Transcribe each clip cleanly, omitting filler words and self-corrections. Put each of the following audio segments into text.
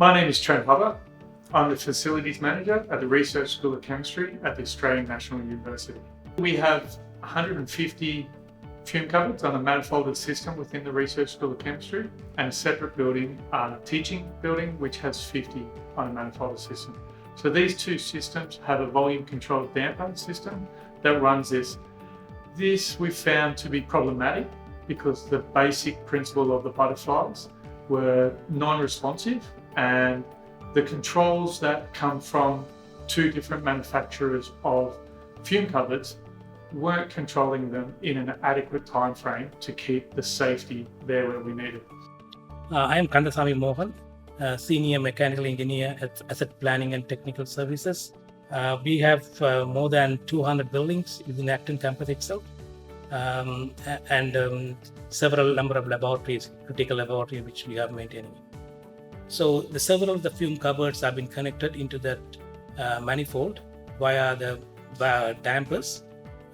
My name is Trent Hubber. I'm the Facilities Manager at the Research School of Chemistry at the Australian National University. We have 150 fume cupboards on a manifolded system within the Research School of Chemistry, and a separate building, teaching building, which has 50 on a manifolded system. So these two systems have a volume controlled damper system that runs this. This we found to be problematic because the basic principle of the butterflies were non-responsive, and the controls that come from two different manufacturers of fume cupboards weren't controlling them in an adequate time frame to keep the safety there where we need it. I am Kandasamy Mohan, Senior Mechanical Engineer at Asset Planning and Technical Services. We have more than 200 buildings within Acton campus itself, and several number of laboratories, critical laboratories, which we are maintaining. So several of the fume cupboards have been connected into that manifold via the dampers,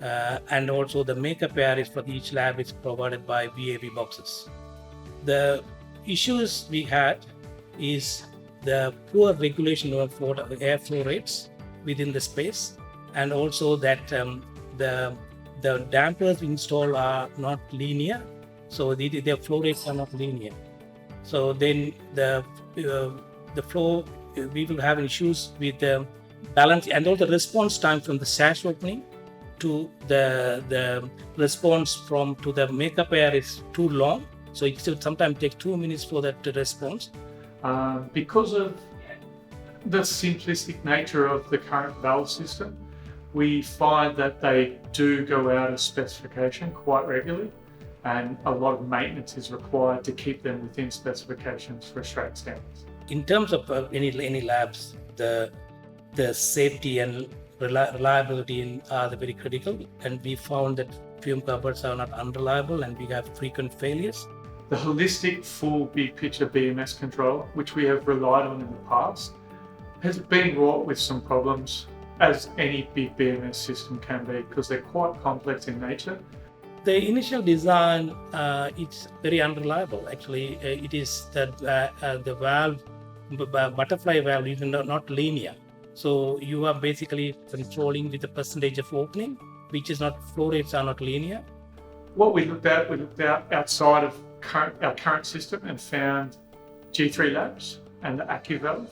and also the makeup areas for each lab is provided by VAV boxes. The issues we had is the poor regulation of airflow rates within the space, and also that the dampers installed are not linear, so their flow rates are not linear. So then the flow, we will have issues with the balance, and also the response time from the sash opening to the response to the makeup air is too long. So it still sometimes takes 2 minutes for that response. Because of the simplistic nature of the current valve system, we find that they do go out of specification quite regularly, and a lot of maintenance is required to keep them within specifications for Australian standards. In terms of any labs, the safety and reliability are very critical, and we found that fume cupboards are not unreliable and we have frequent failures. The holistic full big picture BMS control, which we have relied on in the past, has been wrought with some problems, as any big BMS system can be, because they're quite complex in nature. The initial design, it's very unreliable. Actually, it is that the valve, butterfly valve, is not linear. So you are basically controlling with the percentage of opening, which is not, flow rates are not linear. What we looked at outside of our current system and found G3labs and the Accuvalve.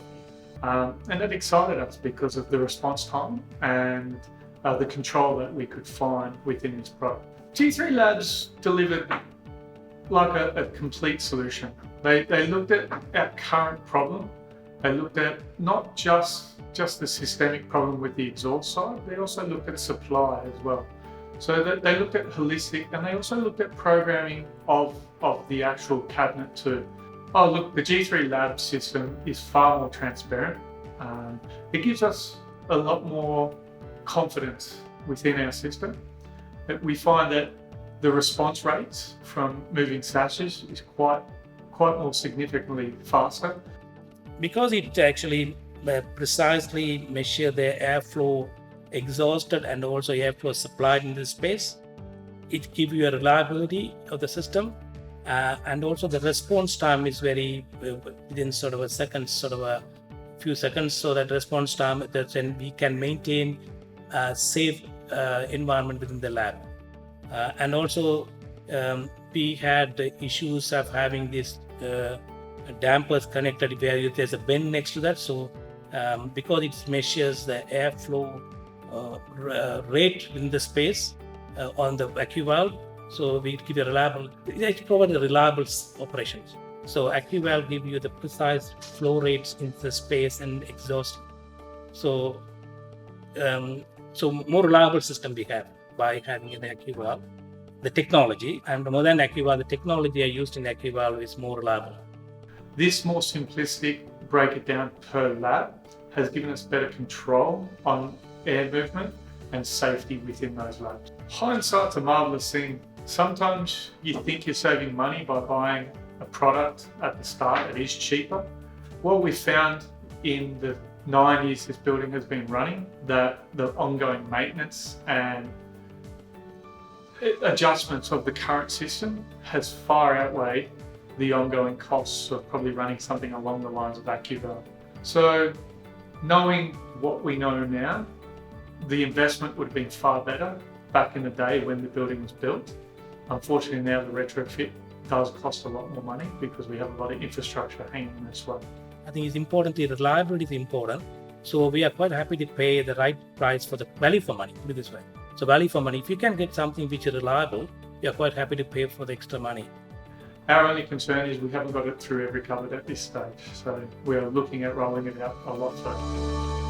And that excited us because of the response time and the control that we could find within this product. G3labs delivered like a complete solution. They looked at our current problem. They looked at not just the systemic problem with the exhaust side, they also looked at supply as well. So they looked at holistic, and they also looked at programming of the actual cabinet too. Oh look, the G3lab system is far more transparent. It gives us a lot more confidence within our system. We find that the response rates from moving sashes is quite more significantly faster. Because it actually precisely measures the airflow exhausted and also airflow supplied in the space, it gives you a reliability of the system, and also the response time is very within sort of a few seconds, so that response time that then we can maintain a safe environment within the lab. And also we had the issues of having these dampers connected where there's a bend next to that. So because it measures the airflow rate within the space on the Accuvalve, so we give a reliable, it provides a reliable operations. So Accuvalve gives you the precise flow rates in the space and exhaust. So more reliable system we have by having an Accuvalve. The technology, and more than Accuvalve, the technology used in Accuvalve is more reliable. This more simplistic break it down per lab has given us better control on air movement and safety within those labs. Hindsight's a marvelous thing. Sometimes you think you're saving money by buying a product at the start that is cheaper. What we found in the 9 years this building has been running, that the ongoing maintenance and adjustments of the current system has far outweighed the ongoing costs of probably running something along the lines of Accuvalve. So knowing what we know now, the investment would have been far better back in the day when the building was built. Unfortunately now the retrofit does cost a lot more money because we have a lot of infrastructure hanging in this way. I think it's important, the reliability is important. So we are quite happy to pay the right price for the value for money, put it this way. So value for money, if you can get something which is reliable, we are quite happy to pay for the extra money. Our only concern is we haven't got it through every cupboard at this stage, so we are looking at rolling it out a lot further.